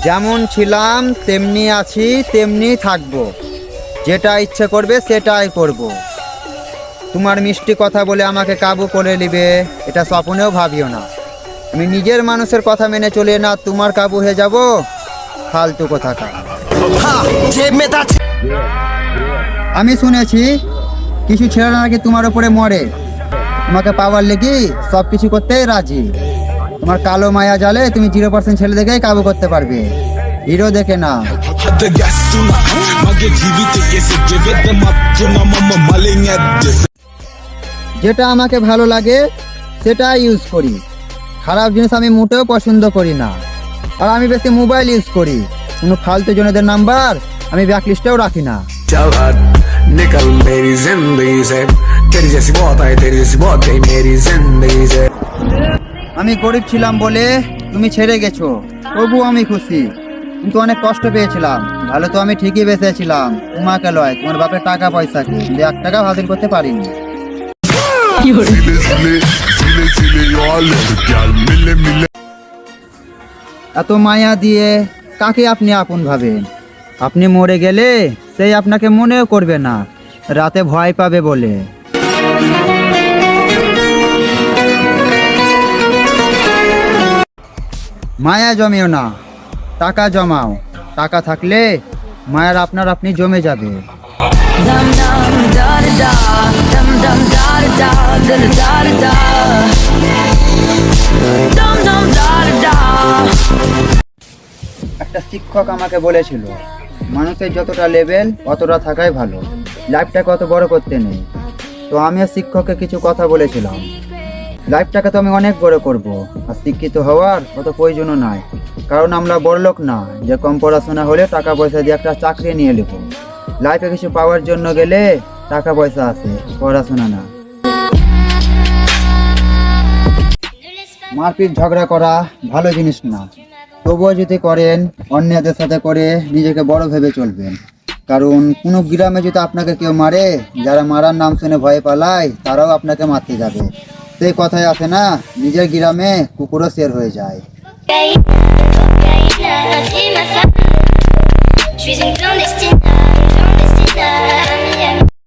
যেমন ছিলাম তেমনি আছি, তেমনি থাকবো। যেটা ইচ্ছে করবে সেটাই করব। তোমার মিষ্টি কথা বলে আমাকে কাবু করে নিবে, এটা স্বপ্নেও ভাবিও না। আমি নিজের মানুষের কথা মেনে চলে না তোমার কাবু হয়ে যাব, ফালতু কোথাকার। আমি শুনেছি কিছু ছেলেরা নাকি তোমার উপরে মরে, তোমাকে পাওয়ার লেগে সব কিছু করতে রাজি। তোমার কালো মায়া জালে তুমি 0% ছেলে দেখেই কাবু করতে পারবে, হিরো দেখে না। যেটা আমাকে ভালো লাগে সেটা ইউজ করি, খারাপ জিনিস আমি মোটেও পছন্দ করি না। আর আমি বেশি মোবাইল ইউজ করি, কোনো ফালতু জনেদের নাম্বার আমি ব্যাকলিস্টেও রাখি না। निकल मेरी जिंदगी से, तेरी जैसी बहुत आई, तेरी जैसी बहुत गई मेरी जिंदगी से। আমি গরিব ছিলাম বলে তুমি ছেড়ে গেছো, তবু আমি খুশি। কিন্তু অনেক কষ্ট পেয়েছিলাম, ভালো তো আমি ঠিকই বেঁচেছিলাম, তোমাকে লয় তোমার বাপের টাকা পয়সাকে, 1 টাকা হাজির করতে পারিনি। এত মায়া দিয়ে কাকে আপনি আপন ভাবেন? আপনি মরে গেলে সেই আপনাকে মনেও করবে না, রাতে ভয় পাবে বলে। মায়া জমিও না, টাকা জমাও। টাকা থাকলে মায়ার আপনার আপনি জমে যাবে। Dum dum da da da, dum dum da da da da da, dum dum da da. একটা শিক্ষক আমাকে বলেছিল, মানুষের যতটা লেভেল অতটা থাকাই ভালো, লাইফটাকে অত বড় করতে নেই। তো আমিও শিক্ষককে কিছু কথা বলেছিলাম, লাইফটাকে তো আমি অনেক বড় করব, আর শিক্ষিত হওয়ার অত প্রয়োজনও নাই। কারণ আমরা বড়লোক না যে কম পড়াশোনা হলে টাকা পয়সা দিয়ে একটা চাকরি নিয়ে নেব। লাইফে কিছু পাওয়ার জন্য গেলে টাকা পয়সা আছে, পড়াশোনা না। মারপিট ঝগড়া করা ভালো জিনিস না, তবুও যদি করেন অন্যদের সাথে করে নিজেকে বড় ভেবে চলবেন। কারণ কোনো গ্রামে যদি আপনাকে কেউ মারে, যারা মারার নাম শুনে ভয়ে পালায় তারাও আপনাকে মারতে যাবে। সেই কথাই আছে না, নিজের গ্রামে কুকুরও শের হয়ে যায়। Je suis une clandestine,